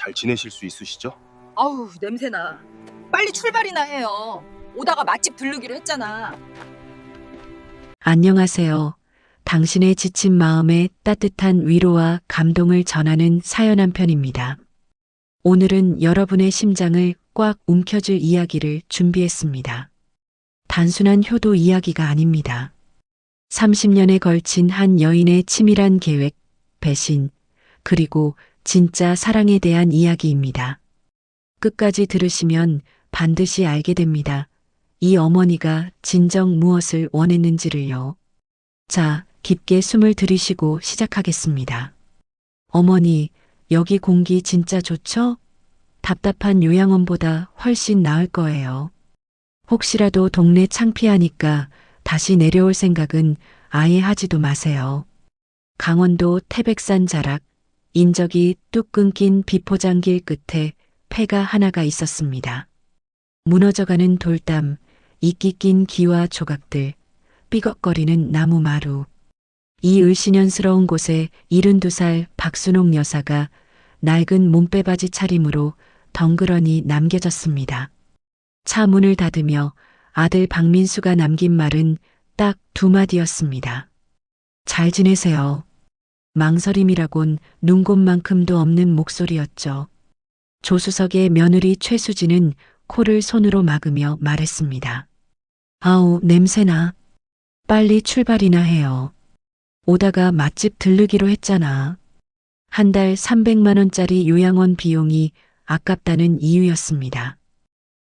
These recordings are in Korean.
잘 지내실 수 있으시죠? 아우, 냄새나. 빨리 출발이나 해요. 오다가 맛집 들르기로 했잖아. 안녕하세요. 당신의 지친 마음에 따뜻한 위로와 감동을 전하는 사연 한 편입니다. 오늘은 여러분의 심장을 꽉 움켜쥘 이야기를 준비했습니다. 단순한 효도 이야기가 아닙니다. 30년에 걸친 한 여인의 치밀한 계획, 배신, 그리고 진짜 사랑에 대한 이야기입니다. 끝까지 들으시면 반드시 알게 됩니다. 이 어머니가 진정 무엇을 원했는지를요. 자, 깊게 숨을 들이쉬고 시작하겠습니다. 어머니, 여기 공기 진짜 좋죠? 답답한 요양원보다 훨씬 나을 거예요. 혹시라도 동네 창피하니까 다시 내려올 생각은 아예 하지도 마세요. 강원도 태백산 자락, 인적이 뚝 끊긴 비포장길 끝에 폐가 하나가 있었습니다. 무너져가는 돌담, 이끼 낀 기와 조각들, 삐걱거리는 나무 마루. 이 을씨년스러운 곳에 72살 박순옥 여사가 낡은 몸빼바지 차림으로 덩그러니 남겨졌습니다. 차 문을 닫으며 아들 박민수가 남긴 말은 딱 두 마디였습니다. 잘 지내세요. 망설임이라곤 눈곱만큼도 없는 목소리였죠. 조수석의 며느리 최수진은 코를 손으로 막으며 말했습니다. 아우, 냄새나. 빨리 출발이나 해요. 오다가 맛집 들르기로 했잖아. 한 달 300만 원짜리 요양원 비용이 아깝다는 이유였습니다.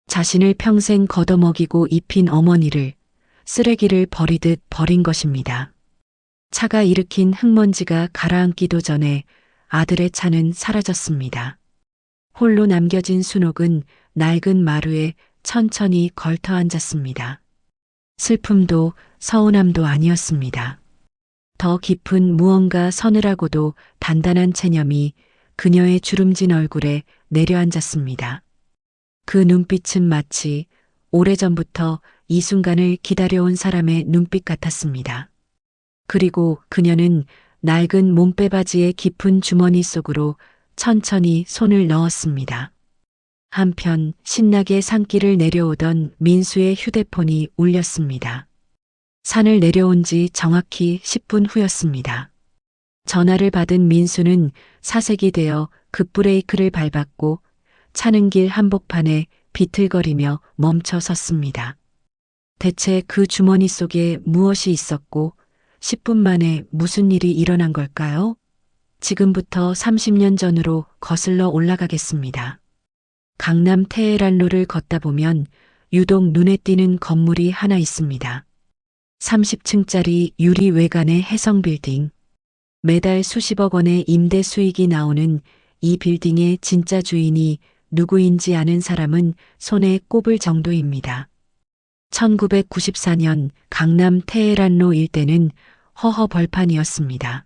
자신을 평생 걷어먹이고 입힌 어머니를 쓰레기를 버리듯 버린 것입니다. 차가 일으킨 흙먼지가 가라앉기도 전에 아들의 차는 사라졌습니다. 홀로 남겨진 순옥은 낡은 마루에 천천히 걸터 앉았습니다. 슬픔도 서운함도 아니었습니다. 더 깊은 무언가 서늘하고도 단단한 체념이 그녀의 주름진 얼굴에 내려앉았습니다. 그 눈빛은 마치 오래전부터 이 순간을 기다려온 사람의 눈빛 같았습니다. 그리고 그녀는 낡은 몸빼바지의 깊은 주머니 속으로 천천히 손을 넣었습니다. 한편 신나게 산길을 내려오던 민수의 휴대폰이 울렸습니다. 산을 내려온 지 정확히 10분 후였습니다. 전화를 받은 민수는 사색이 되어 급브레이크를 밟았고 차는 길 한복판에 비틀거리며 멈춰 섰습니다. 대체 그 주머니 속에 무엇이 있었고 10분 만에 무슨 일이 일어난 걸까요? 지금부터 30년 전으로 거슬러 올라가겠습니다. 강남 테헤란로를 걷다 보면 유독 눈에 띄는 건물이 하나 있습니다. 30층짜리 유리 외관의 해성빌딩. 매달 수십억 원의 임대 수익이 나오는 이 빌딩의 진짜 주인이 누구인지 아는 사람은 손에 꼽을 정도입니다. 1994년 강남 테헤란로 일대는 허허벌판이었습니다.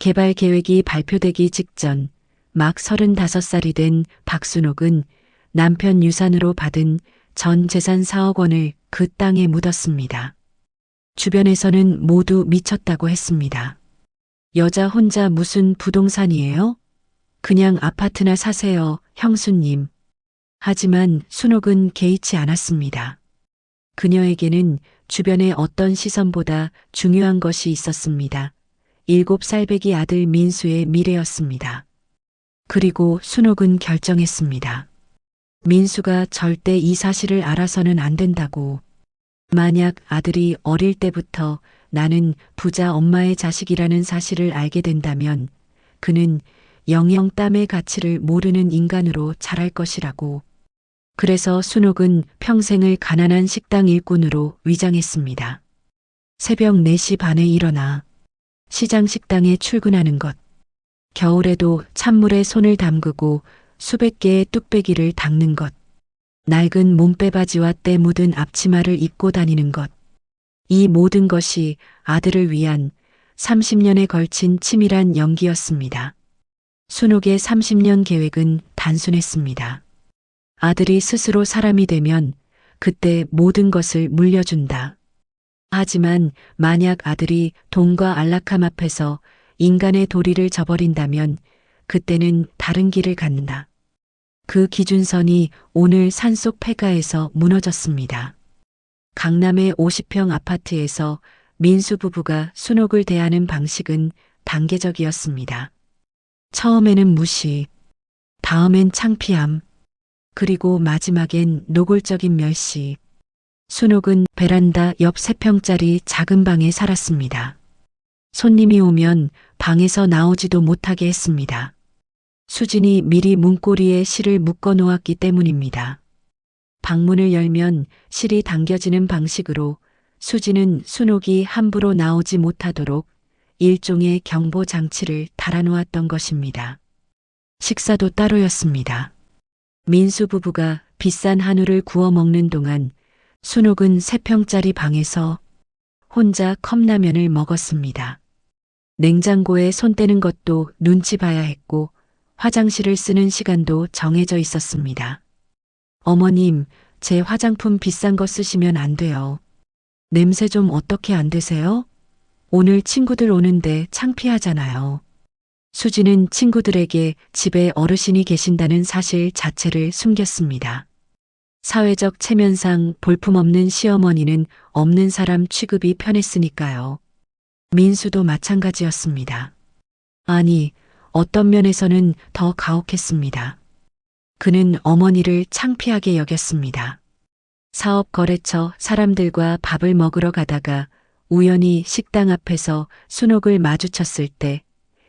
개발 계획이 발표되기 직전 막 35살이 된 박순옥은 남편 유산으로 받은 전 재산 4억 원을 그 땅에 묻었습니다. 주변에서는 모두 미쳤다고 했습니다. 여자 혼자 무슨 부동산이에요? 그냥 아파트나 사세요, 형수님. 하지만 순옥은 개의치 않았습니다. 그녀에게는 주변의 어떤 시선보다 중요한 것이 있었습니다. 7살배기 아들 민수의 미래였습니다. 그리고 순옥은 결정했습니다. 민수가 절대 이 사실을 알아서는 안 된다고. 만약 아들이 어릴 때부터 나는 부자 엄마의 자식이라는 사실을 알게 된다면 그는 영영 땀의 가치를 모르는 인간으로 자랄 것이라고. 그래서 순옥은 평생을 가난한 식당 일꾼으로 위장했습니다. 새벽 4시 반에 일어나 시장 식당에 출근하는 것. 겨울에도 찬물에 손을 담그고 수백 개의 뚝배기를 닦는 것. 낡은 몸빼바지와 때 묻은 앞치마를 입고 다니는 것. 이 모든 것이 아들을 위한 30년에 걸친 치밀한 연기였습니다. 순옥의 30년 계획은 단순했습니다. 아들이 스스로 사람이 되면 그때 모든 것을 물려준다. 하지만 만약 아들이 돈과 안락함 앞에서 인간의 도리를 저버린다면 그때는 다른 길을 갖는다. 그 기준선이 오늘 산속 폐가에서 무너졌습니다. 강남의 50평 아파트에서 민수 부부가 순옥을 대하는 방식은 단계적이었습니다. 처음에는 무시, 다음엔 창피함, 그리고 마지막엔 노골적인 멸시. 순옥은 베란다 옆 3평짜리 작은 방에 살았습니다. 손님이 오면 방에서 나오지도 못하게 했습니다. 수진이 미리 문고리에 실을 묶어 놓았기 때문입니다. 방문을 열면 실이 당겨지는 방식으로 수진은 순옥이 함부로 나오지 못하도록 일종의 경보 장치를 달아놓았던 것입니다. 식사도 따로였습니다. 민수 부부가 비싼 한우를 구워 먹는 동안 순옥은 3평짜리 방에서 혼자 컵라면을 먹었습니다. 냉장고에 손 떼는 것도 눈치 봐야 했고 화장실을 쓰는 시간도 정해져 있었습니다. 어머님, 제 화장품 비싼 거 쓰시면 안 돼요. 냄새 좀 어떻게 안 되세요? 오늘 친구들 오는데 창피하잖아요. 수지는 친구들에게 집에 어르신이 계신다는 사실 자체를 숨겼습니다. 사회적 체면상 볼품없는 시어머니는 없는 사람 취급이 편했으니까요. 민수도 마찬가지였습니다. 아니, 어떤 면에서는 더 가혹했습니다. 그는 어머니를 창피하게 여겼습니다. 사업 거래처 사람들과 밥을 먹으러 가다가 우연히 식당 앞에서 순옥을 마주쳤을 때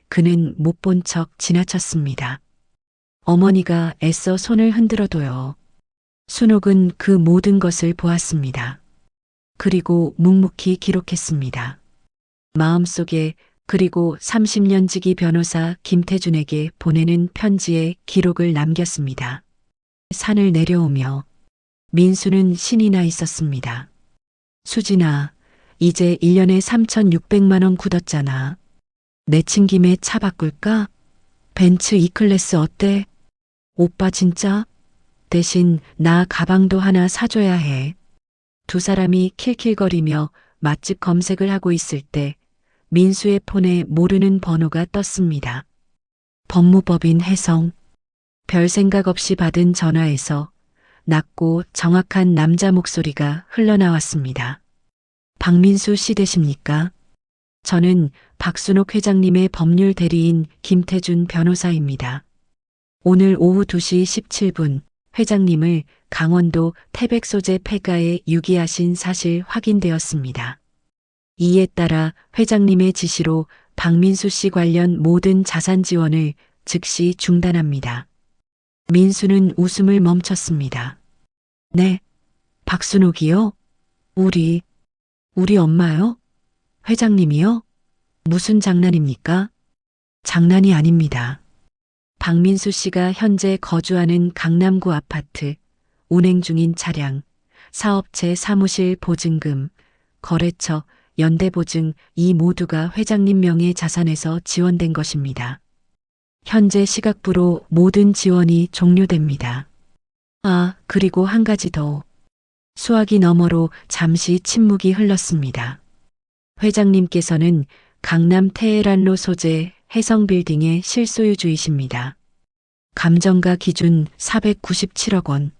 그는 못 본 척 지나쳤습니다. 어머니가 애써 손을 흔들어도요. 순옥은 그 모든 것을 보았습니다. 그리고 묵묵히 기록했습니다. 마음속에 그리고 30년 지기 변호사 김태준에게 보내는 편지에 기록을 남겼습니다. 산을 내려오며 민수는 신이 나 있었습니다. 수진아, 이제 1년에 3,600만 원 굳었잖아. 내친 김에 차 바꿀까? 벤츠 E클래스 어때? 오빠 진짜? 대신 나 가방도 하나 사줘야 해. 두 사람이 킬킬거리며 맛집 검색을 하고 있을 때 민수의 폰에 모르는 번호가 떴습니다. 법무법인 혜성. 별 생각 없이 받은 전화에서 낮고 정확한 남자 목소리가 흘러나왔습니다. 박민수 씨 되십니까? 저는 박순옥 회장님의 법률 대리인 김태준 변호사입니다. 오늘 오후 2시 17분 회장님을 강원도 태백 소재 폐가에 유기하신 사실 확인되었습니다. 이에 따라 회장님의 지시로 박민수 씨 관련 모든 자산 지원을 즉시 중단합니다. 민수는 웃음을 멈췄습니다. 네, 박순옥이요? 우리 엄마요? 회장님이요? 무슨 장난입니까? 장난이 아닙니다. 박민수 씨가 현재 거주하는 강남구 아파트, 운행 중인 차량, 사업체 사무실 보증금, 거래처, 연대보증 이 모두가 회장님 명의 자산에서 지원된 것입니다. 현재 시각부로 모든 지원이 종료됩니다. 아, 그리고 한 가지 더. 수화기 너머로 잠시 침묵이 흘렀습니다. 회장님께서는 강남 테헤란로 소재 혜성빌딩의 실소유주이십니다. 감정가 기준 497억 원.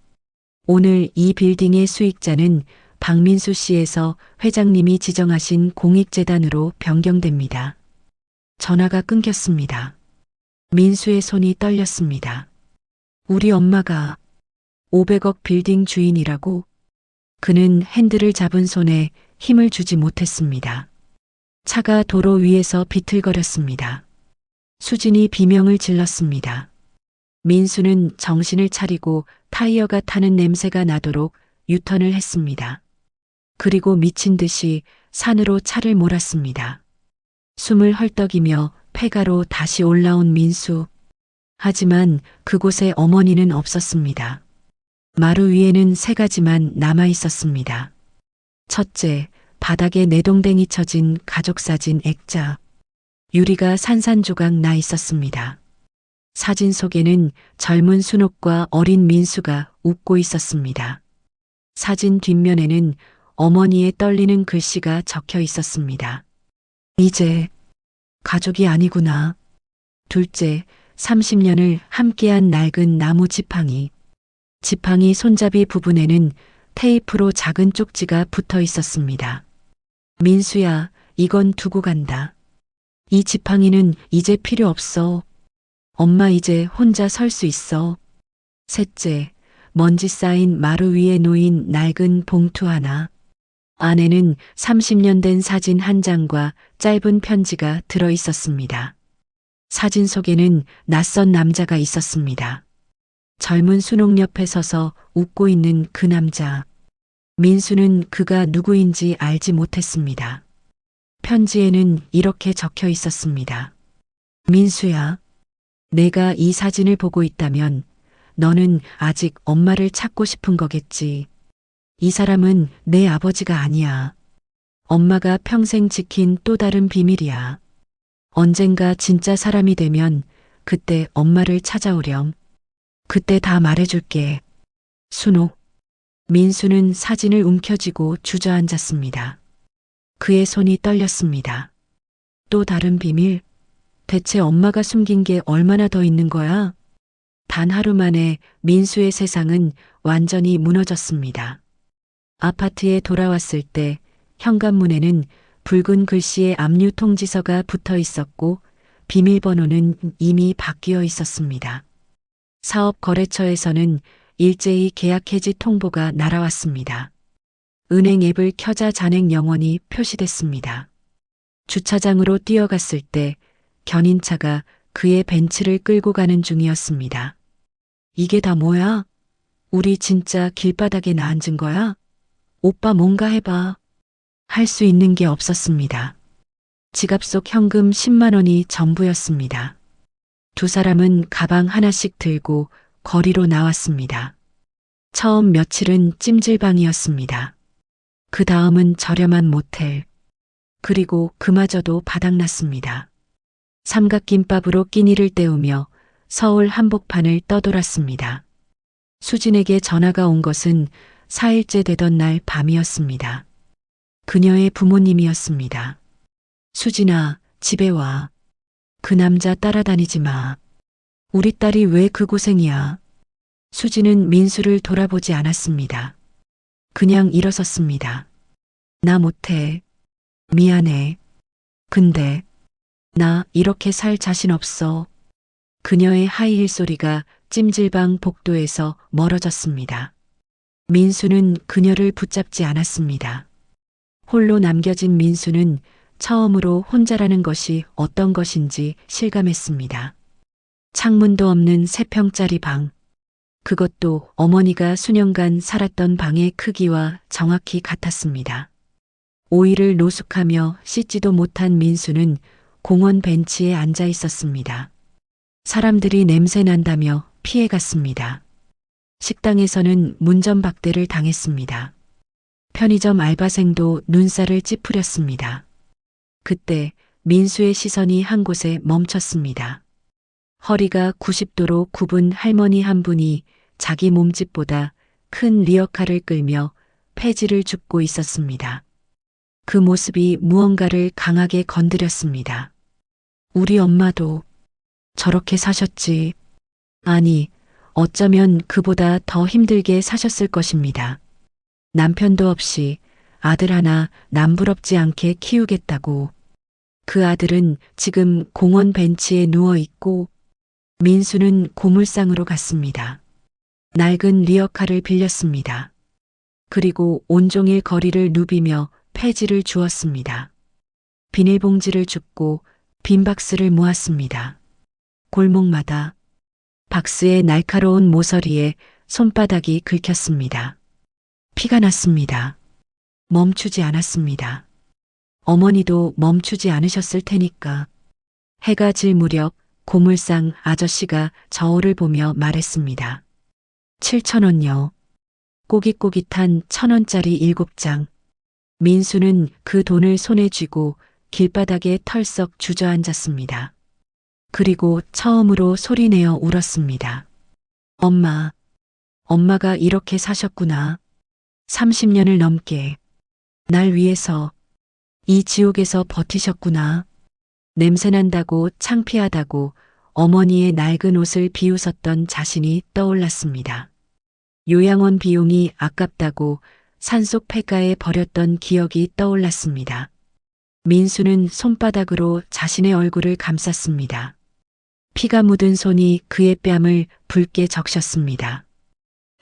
오늘 이 빌딩의 수익자는 박민수 씨에서 회장님이 지정하신 공익재단으로 변경됩니다. 전화가 끊겼습니다. 민수의 손이 떨렸습니다. 우리 엄마가 500억 빌딩 주인이라고? 그는 핸들을 잡은 손에 힘을 주지 못했습니다. 차가 도로 위에서 비틀거렸습니다. 수진이 비명을 질렀습니다. 민수는 정신을 차리고 타이어가 타는 냄새가 나도록 유턴을 했습니다. 그리고 미친 듯이 산으로 차를 몰았습니다. 숨을 헐떡이며 폐가로 다시 올라온 민수. 하지만 그곳에 어머니는 없었습니다. 마루 위에는 3가지만 남아 있었습니다. 첫째, 바닥에 내동댕이 쳐진 가족사진 액자. 유리가 산산조각 나 있었습니다. 사진 속에는 젊은 순옥과 어린 민수가 웃고 있었습니다. 사진 뒷면에는 어머니의 떨리는 글씨가 적혀 있었습니다. 이제 가족이 아니구나. 둘째, 30년을 함께한 낡은 나무 지팡이. 지팡이 손잡이 부분에는 테이프로 작은 쪽지가 붙어 있었습니다. 민수야, 이건 두고 간다. 이 지팡이는 이제 필요 없어. 엄마 이제 혼자 설 수 있어. 셋째, 먼지 쌓인 마루 위에 놓인 낡은 봉투 하나. 안에는 30년 된 사진 한 장과 짧은 편지가 들어 있었습니다. 사진 속에는 낯선 남자가 있었습니다. 젊은 순옥 옆에 서서 웃고 있는 그 남자. 민수는 그가 누구인지 알지 못했습니다. 편지에는 이렇게 적혀 있었습니다. 민수야, 내가 이 사진을 보고 있다면 너는 아직 엄마를 찾고 싶은 거겠지. 이 사람은 내 아버지가 아니야. 엄마가 평생 지킨 또 다른 비밀이야. 언젠가 진짜 사람이 되면 그때 엄마를 찾아오렴. 그때 다 말해줄게. 순옥. 민수는 사진을 움켜쥐고 주저앉았습니다. 그의 손이 떨렸습니다. 또 다른 비밀? 대체 엄마가 숨긴 게 얼마나 더 있는 거야? 단 하루 만에 민수의 세상은 완전히 무너졌습니다. 아파트에 돌아왔을 때 현관문에는 붉은 글씨의 압류 통지서가 붙어 있었고 비밀번호는 이미 바뀌어 있었습니다. 사업 거래처에서는 일제히 계약 해지 통보가 날아왔습니다. 은행 앱을 켜자 잔액 영원이 표시됐습니다. 주차장으로 뛰어갔을 때 견인차가 그의 벤츠를 끌고 가는 중이었습니다. 이게 다 뭐야? 우리 진짜 길바닥에 앉은 거야? 오빠 뭔가 해봐. 할 수 있는 게 없었습니다. 지갑 속 현금 10만 원이 전부였습니다. 두 사람은 가방 하나씩 들고 거리로 나왔습니다. 처음 며칠은 찜질방이었습니다. 그 다음은 저렴한 모텔. 그리고 그마저도 바닥났습니다. 삼각김밥으로 끼니를 때우며 서울 한복판을 떠돌았습니다. 수진에게 전화가 온 것은 4일째 되던 날 밤이었습니다. 그녀의 부모님이었습니다. 수진아, 집에 와. 그 남자 따라다니지 마. 우리 딸이 왜 그 고생이야. 수진은 민수를 돌아보지 않았습니다. 그냥 일어섰습니다. 나 못해. 미안해. 근데 나 이렇게 살 자신 없어. 그녀의 하이힐 소리가 찜질방 복도에서 멀어졌습니다. 민수는 그녀를 붙잡지 않았습니다. 홀로 남겨진 민수는 처음으로 혼자라는 것이 어떤 것인지 실감했습니다. 창문도 없는 3평짜리 방. 그것도 어머니가 수년간 살았던 방의 크기와 정확히 같았습니다. 오이를 노숙하며 씻지도 못한 민수는 공원 벤치에 앉아 있었습니다. 사람들이 냄새 난다며 피해갔습니다. 식당에서는 문전박대를 당했습니다. 편의점 알바생도 눈살을 찌푸렸습니다. 그때 민수의 시선이 한 곳에 멈췄습니다. 허리가 90도로 굽은 할머니 한 분이 자기 몸집보다 큰 리어카를 끌며 폐지를 줍고 있었습니다. 그 모습이 무언가를 강하게 건드렸습니다. 우리 엄마도 저렇게 사셨지. 아니, 어쩌면 그보다 더 힘들게 사셨을 것입니다. 남편도 없이 아들 하나 남부럽지 않게 키우겠다고. 그 아들은 지금 공원 벤치에 누워 있고 민수는 고물상으로 갔습니다. 낡은 리어카를 빌렸습니다. 그리고 온종일 거리를 누비며 폐지를 주었습니다. 비닐봉지를 줍고 빈 박스를 모았습니다. 골목마다 박스의 날카로운 모서리에 손바닥이 긁혔습니다. 피가 났습니다. 멈추지 않았습니다. 어머니도 멈추지 않으셨을 테니까. 해가 질 무렵 고물상 아저씨가 저울을 보며 말했습니다. 7,000원요. 꼬깃꼬깃한 1,000원짜리 7장. 민수는 그 돈을 손에 쥐고 길바닥에 털썩 주저앉았습니다. 그리고 처음으로 소리내어 울었습니다. 엄마, 엄마가 이렇게 사셨구나. 30년을 넘게 날 위해서 이 지옥에서 버티셨구나. 냄새난다고 창피하다고 어머니의 낡은 옷을 비웃었던 자신이 떠올랐습니다. 요양원 비용이 아깝다고 산속 폐가에 버렸던 기억이 떠올랐습니다. 민수는 손바닥으로 자신의 얼굴을 감쌌습니다. 피가 묻은 손이 그의 뺨을 붉게 적셨습니다.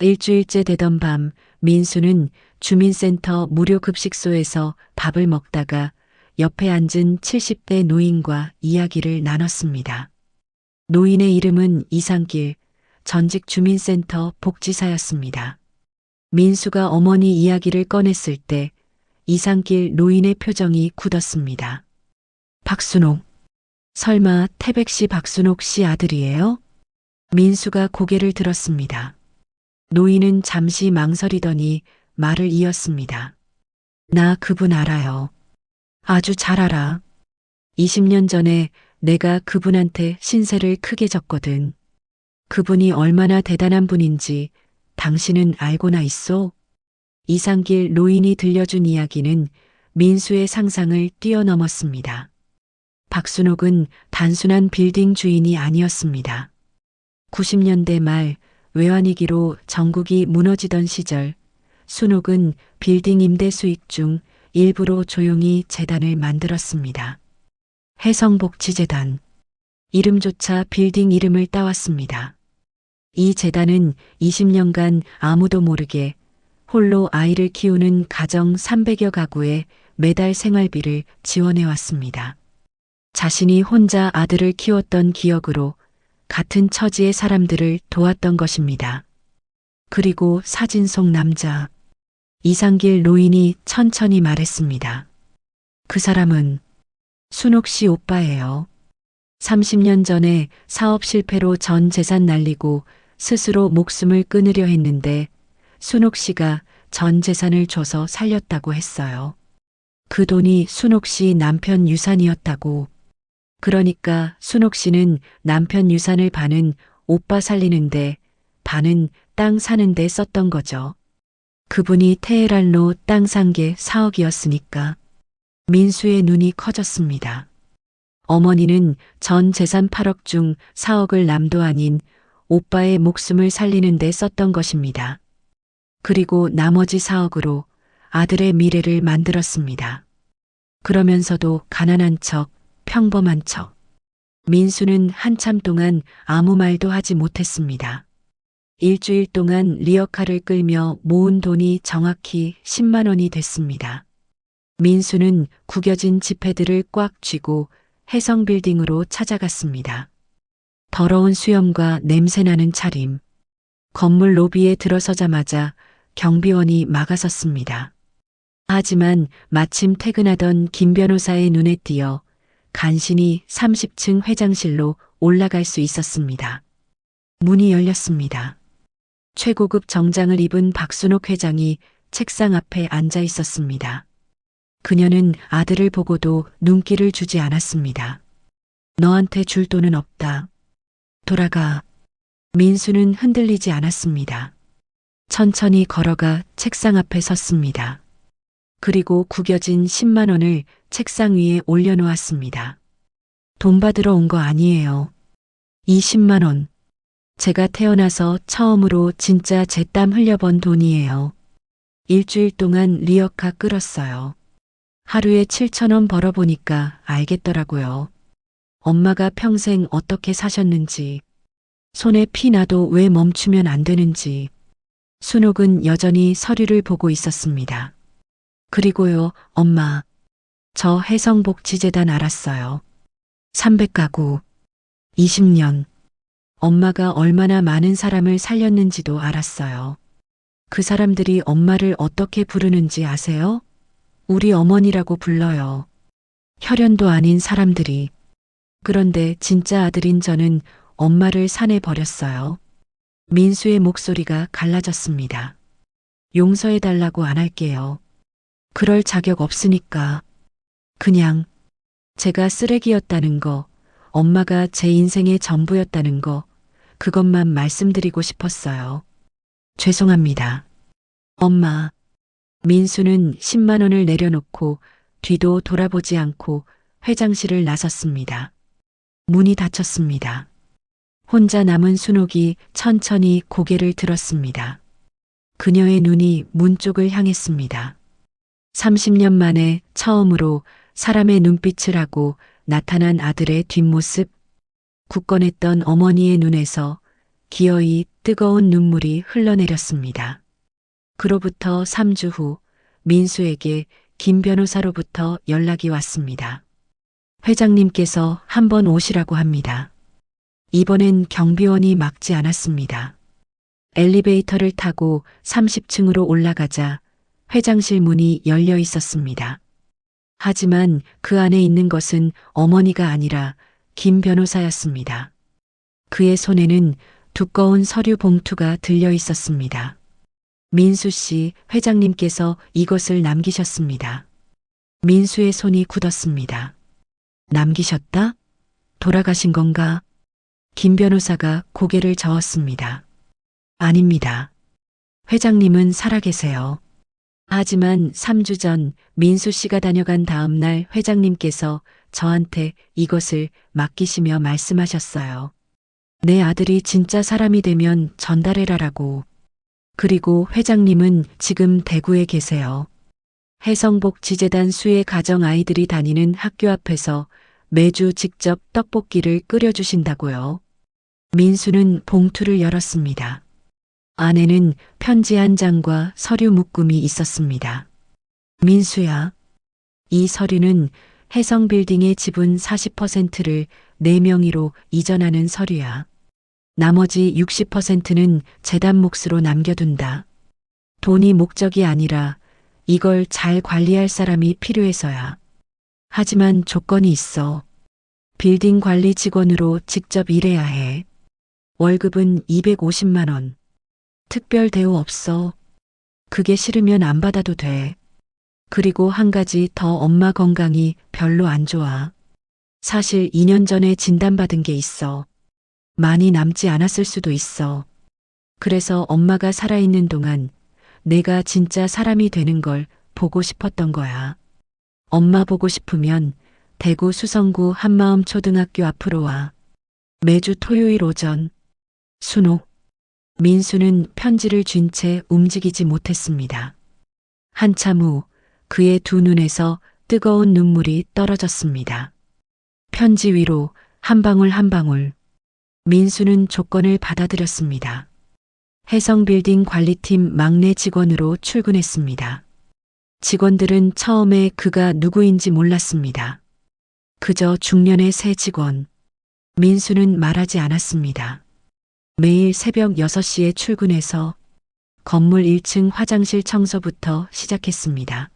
일주일째 되던 밤, 민수는 주민센터 무료 급식소에서 밥을 먹다가 옆에 앉은 70대 노인과 이야기를 나눴습니다. 노인의 이름은 이상길, 전직 주민센터 복지사였습니다. 민수가 어머니 이야기를 꺼냈을 때 이상길 노인의 표정이 굳었습니다. 박순옥, 설마 태백 씨 박순옥 씨 아들이에요? 민수가 고개를 들었습니다. 노인은 잠시 망설이더니 말을 이었습니다. 나 그분 알아요. 아주 잘 알아. 20년 전에 내가 그분한테 신세를 크게 졌거든. 그분이 얼마나 대단한 분인지 당신은 알고나 있소? 이상길 노인이 들려준 이야기는 민수의 상상을 뛰어넘었습니다. 박순옥은 단순한 빌딩 주인이 아니었습니다. 90년대 말 외환위기로 전국이 무너지던 시절 순옥은 빌딩 임대 수익 중 일부로 조용히 재단을 만들었습니다. 해성복지재단. 이름조차 빌딩 이름을 따왔습니다. 이 재단은 20년간 아무도 모르게 홀로 아이를 키우는 가정 300여 가구에 매달 생활비를 지원해왔습니다. 자신이 혼자 아들을 키웠던 기억으로 같은 처지의 사람들을 도왔던 것입니다. 그리고 사진 속 남자. 이상길 노인이 천천히 말했습니다. 그 사람은 순옥 씨 오빠예요. 30년 전에 사업 실패로 전 재산 날리고 스스로 목숨을 끊으려 했는데 순옥 씨가 전 재산을 줘서 살렸다고 했어요. 그 돈이 순옥 씨 남편 유산이었다고. 그러니까 순옥 씨는 남편 유산을 반은 오빠 살리는데 반은 땅 사는데 썼던 거죠. 그분이 테헤란로 땅 산 게 4억이었으니까. 민수의 눈이 커졌습니다. 어머니는 전 재산 8억 중 4억을 남도 아닌 오빠의 목숨을 살리는 데 썼던 것입니다. 그리고 나머지 4억으로 아들의 미래를 만들었습니다. 그러면서도 가난한 척, 평범한 척. 민수는 한참 동안 아무 말도 하지 못했습니다. 일주일 동안 리어카를 끌며 모은 돈이 정확히 10만 원이 됐습니다. 민수는 구겨진 지폐들을 꽉 쥐고 해성빌딩으로 찾아갔습니다. 더러운 수염과 냄새나는 차림. 건물 로비에 들어서자마자 경비원이 막아섰습니다. 하지만 마침 퇴근하던 김 변호사의 눈에 띄어 간신히 30층 회장실로 올라갈 수 있었습니다. 문이 열렸습니다. 최고급 정장을 입은 박순옥 회장이 책상 앞에 앉아 있었습니다. 그녀는 아들을 보고도 눈길을 주지 않았습니다. 너한테 줄 돈은 없다. 돌아가. 민수는 흔들리지 않았습니다. 천천히 걸어가 책상 앞에 섰습니다. 그리고 구겨진 10만 원을 책상 위에 올려놓았습니다. 돈 받으러 온 거 아니에요. 이 10만 원. 제가 태어나서 처음으로 진짜 제 땀 흘려번 돈이에요. 일주일 동안 리어카 끌었어요. 하루에 7천 원 벌어보니까 알겠더라고요. 엄마가 평생 어떻게 사셨는지, 손에 피 나도 왜 멈추면 안 되는지. 순옥은 여전히 서류를 보고 있었습니다. 그리고요, 엄마. 저 해성복지재단 알았어요. 300가구, 20년. 엄마가 얼마나 많은 사람을 살렸는지도 알았어요. 그 사람들이 엄마를 어떻게 부르는지 아세요? 우리 어머니라고 불러요. 혈연도 아닌 사람들이. 그런데 진짜 아들인 저는 엄마를 산에 버렸어요. 민수의 목소리가 갈라졌습니다. 용서해달라고 안 할게요. 그럴 자격 없으니까. 그냥 제가 쓰레기였다는 거, 엄마가 제 인생의 전부였다는 거, 그것만 말씀드리고 싶었어요. 죄송합니다. 엄마. 민수는 10만 원을 내려놓고 뒤도 돌아보지 않고 회장실을 나섰습니다. 문이 닫혔습니다. 혼자 남은 순옥이 천천히 고개를 들었습니다. 그녀의 눈이 문 쪽을 향했습니다. 30년 만에 처음으로 사람의 눈빛을 하고 나타난 아들의 뒷모습, 굳건했던 어머니의 눈에서 기어이 뜨거운 눈물이 흘러내렸습니다. 그로부터 3주 후 민수에게 김 변호사로부터 연락이 왔습니다. 회장님께서 한번 오시라고 합니다. 이번엔 경비원이 막지 않았습니다. 엘리베이터를 타고 30층으로 올라가자 회장실 문이 열려 있었습니다. 하지만 그 안에 있는 것은 어머니가 아니라 김 변호사였습니다. 그의 손에는 두꺼운 서류 봉투가 들려 있었습니다. 민수 씨, 회장님께서 이것을 남기셨습니다. 민수의 손이 굳었습니다. 남기셨다? 돌아가신 건가? 김 변호사가 고개를 저었습니다. 아닙니다. 회장님은 살아계세요. 하지만 3주 전 민수 씨가 다녀간 다음 날 회장님께서 저한테 이것을 맡기시며 말씀하셨어요. 내 아들이 진짜 사람이 되면 전달해라라고. 그리고 회장님은 지금 대구에 계세요. 해성복지재단 수혜 가정 아이들이 다니는 학교 앞에서 매주 직접 떡볶이를 끓여주신다고요. 민수는 봉투를 열었습니다. 안에는 편지 한 장과 서류 묶음이 있었습니다. 민수야, 이 서류는 해성빌딩의 지분 40%를 내 명의로 이전하는 서류야. 나머지 60%는 재단 몫으로 남겨둔다. 돈이 목적이 아니라 이걸 잘 관리할 사람이 필요해서야. 하지만 조건이 있어. 빌딩 관리 직원으로 직접 일해야 해. 월급은 250만 원. 특별 대우 없어. 그게 싫으면 안 받아도 돼. 그리고 한 가지 더, 엄마 건강이 별로 안 좋아. 사실 2년 전에 진단받은 게 있어. 많이 남지 않았을 수도 있어. 그래서 엄마가 살아있는 동안 내가 진짜 사람이 되는 걸 보고 싶었던 거야. 엄마 보고 싶으면 대구 수성구 한마음초등학교 앞으로 와. 매주 토요일 오전. 순옥. 민수는 편지를 쥔 채 움직이지 못했습니다. 한참 후 그의 두 눈에서 뜨거운 눈물이 떨어졌습니다. 편지 위로 한 방울 한 방울. 민수는 조건을 받아들였습니다. 해성빌딩 관리팀 막내 직원으로 출근했습니다. 직원들은 처음에 그가 누구인지 몰랐습니다. 그저 중년의 새 직원. 민수는 말하지 않았습니다. 매일 새벽 6시에 출근해서 건물 1층 화장실 청소부터 시작했습니다.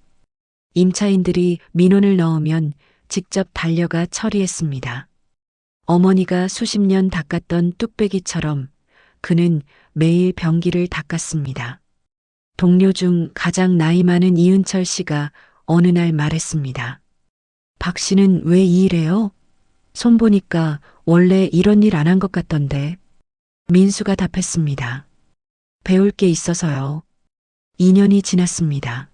임차인들이 민원을 넣으면 직접 달려가 처리했습니다. 어머니가 수십 년 닦았던 뚝배기처럼 그는 매일 변기를 닦았습니다. 동료 중 가장 나이 많은 이은철 씨가 어느 날 말했습니다. 박 씨는 왜 이 일해요? 손 보니까 원래 이런 일 안 한 것 같던데. 민수가 답했습니다. 배울 게 있어서요. 2년이 지났습니다.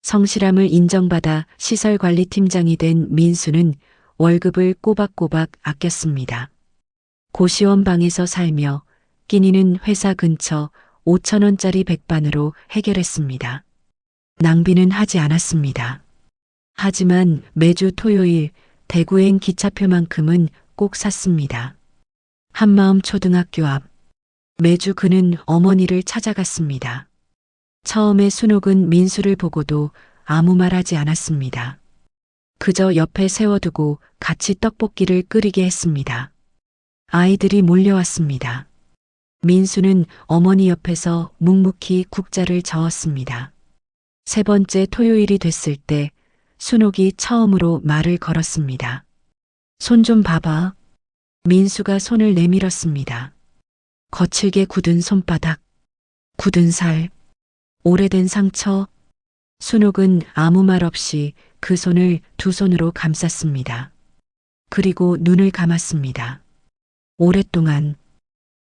성실함을 인정받아 시설관리팀장이 된 민수는 월급을 꼬박꼬박 아꼈습니다. 고시원 방에서 살며 끼니는 회사 근처 5,000원짜리 백반으로 해결했습니다. 낭비는 하지 않았습니다. 하지만 매주 토요일 대구행 기차표만큼은 꼭 샀습니다. 한마음 초등학교 앞. 매주 그는 어머니를 찾아갔습니다. 처음에 순옥은 민수를 보고도 아무 말하지 않았습니다. 그저 옆에 세워두고 같이 떡볶이를 끓이게 했습니다. 아이들이 몰려왔습니다. 민수는 어머니 옆에서 묵묵히 국자를 저었습니다. 세 번째 토요일이 됐을 때 순옥이 처음으로 말을 걸었습니다. 손 좀 봐봐. 민수가 손을 내밀었습니다. 거칠게 굳은 손바닥, 굳은 살, 오래된 상처. 순옥은 아무 말 없이 그 손을 두 손으로 감쌌습니다. 그리고 눈을 감았습니다. 오랫동안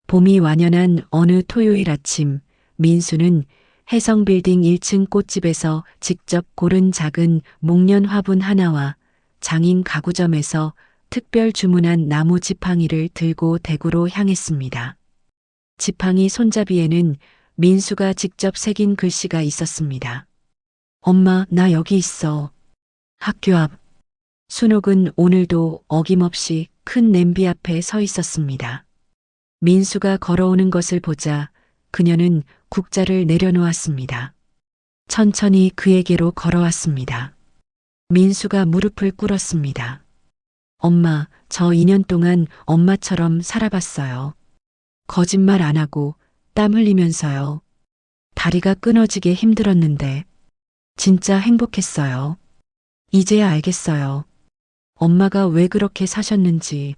봄이 완연한 어느 토요일 아침 민수는 해성빌딩 1층 꽃집에서 직접 고른 작은 목련 화분 하나와 장인 가구점에서 특별 주문한 나무 지팡이를 들고 대구로 향했습니다. 지팡이 손잡이에는 민수가 직접 새긴 글씨가 있었습니다. 엄마, 나 여기 있어. 학교 앞. 순옥은 오늘도 어김없이 큰 냄비 앞에 서 있었습니다. 민수가 걸어오는 것을 보자 그녀는 국자를 내려놓았습니다. 천천히 그에게로 걸어왔습니다. 민수가 무릎을 꿇었습니다. 엄마, 저 2년 동안 엄마처럼 살아봤어요. 거짓말 안 하고 땀 흘리면서요. 다리가 끊어지게 힘들었는데 진짜 행복했어요. 이제야 알겠어요. 엄마가 왜 그렇게 사셨는지.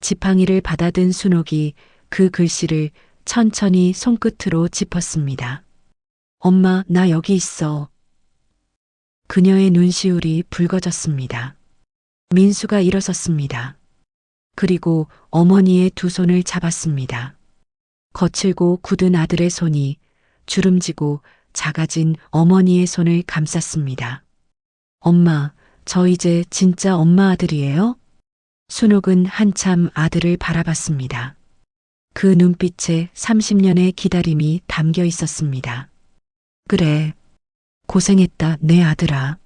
지팡이를 받아든 순옥이 그 글씨를 천천히 손끝으로 짚었습니다. 엄마, 나 여기 있어. 그녀의 눈시울이 붉어졌습니다. 민수가 일어섰습니다. 그리고 어머니의 두 손을 잡았습니다. 거칠고 굳은 아들의 손이 주름지고 작아진 어머니의 손을 감쌌습니다. 엄마, 저 이제 진짜 엄마 아들이에요? 순옥은 한참 아들을 바라봤습니다. 그 눈빛에 30년의 기다림이 담겨 있었습니다. 그래, 고생했다, 내 아들아.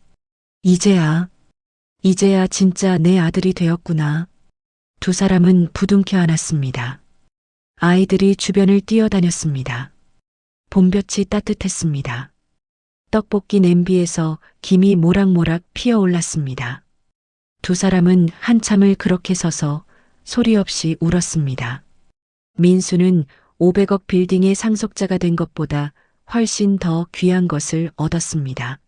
이제야 진짜 내 아들이 되었구나. 두 사람은 부둥켜 안았습니다. 아이들이 주변을 뛰어다녔습니다. 봄볕이 따뜻했습니다. 떡볶이 냄비에서 김이 모락모락 피어올랐습니다. 두 사람은 한참을 그렇게 서서 소리 없이 울었습니다. 민수는 500억 빌딩의 상속자가 된 것보다 훨씬 더 귀한 것을 얻었습니다.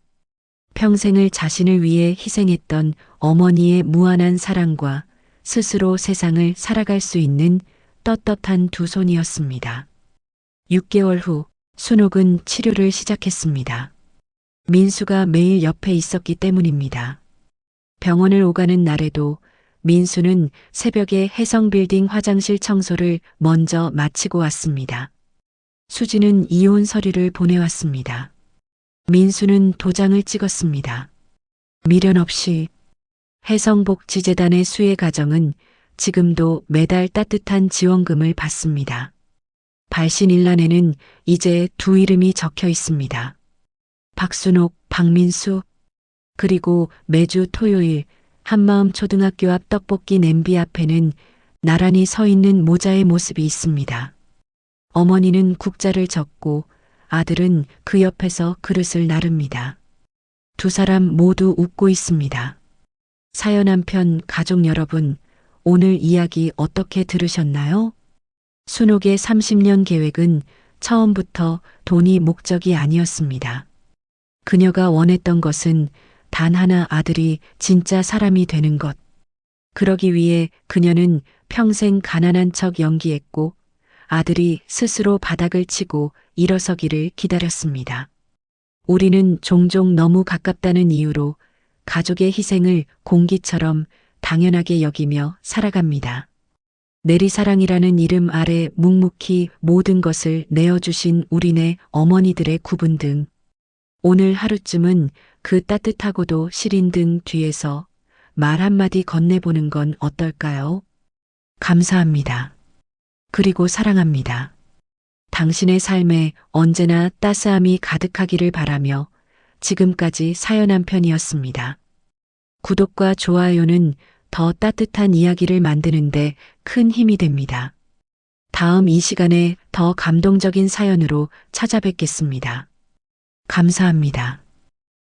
평생을 자신을 위해 희생했던 어머니의 무한한 사랑과 스스로 세상을 살아갈 수 있는 떳떳한 두 손이었습니다. 6개월 후 순옥은 치료를 시작했습니다. 민수가 매일 옆에 있었기 때문입니다. 병원을 오가는 날에도 민수는 새벽에 혜성빌딩 화장실 청소를 먼저 마치고 왔습니다. 수지는 이혼 서류를 보내왔습니다. 민수는 도장을 찍었습니다. 미련 없이. 혜성복지재단의 수혜 가정은 지금도 매달 따뜻한 지원금을 받습니다. 발신일란에는 이제 두 이름이 적혀 있습니다. 박순옥, 박민수. 그리고 매주 토요일 한마음 초등학교 앞 떡볶이 냄비 앞에는 나란히 서 있는 모자의 모습이 있습니다. 어머니는 국자를 적고 아들은 그 옆에서 그릇을 나릅니다. 두 사람 모두 웃고 있습니다. 사연 한편 가족 여러분, 오늘 이야기 어떻게 들으셨나요? 순옥의 30년 계획은 처음부터 돈이 목적이 아니었습니다. 그녀가 원했던 것은 단 하나 아들이 진짜 사람이 되는 것. 그러기 위해 그녀는 평생 가난한 척 연기했고 아들이 스스로 바닥을 치고 일어서기를 기다렸습니다. 우리는 종종 너무 가깝다는 이유로 가족의 희생을 공기처럼 당연하게 여기며 살아갑니다. 내리사랑이라는 이름 아래 묵묵히 모든 것을 내어주신 우리네 어머니들의 구분 등 오늘 하루쯤은 그 따뜻하고도 시린 등 뒤에서 말 한마디 건네보는 건 어떨까요? 감사합니다. 그리고 사랑합니다. 당신의 삶에 언제나 따스함이 가득하기를 바라며 지금까지 사연 한 편이었습니다. 구독과 좋아요는 더 따뜻한 이야기를 만드는데 큰 힘이 됩니다. 다음 이 시간에 더 감동적인 사연으로 찾아뵙겠습니다. 감사합니다.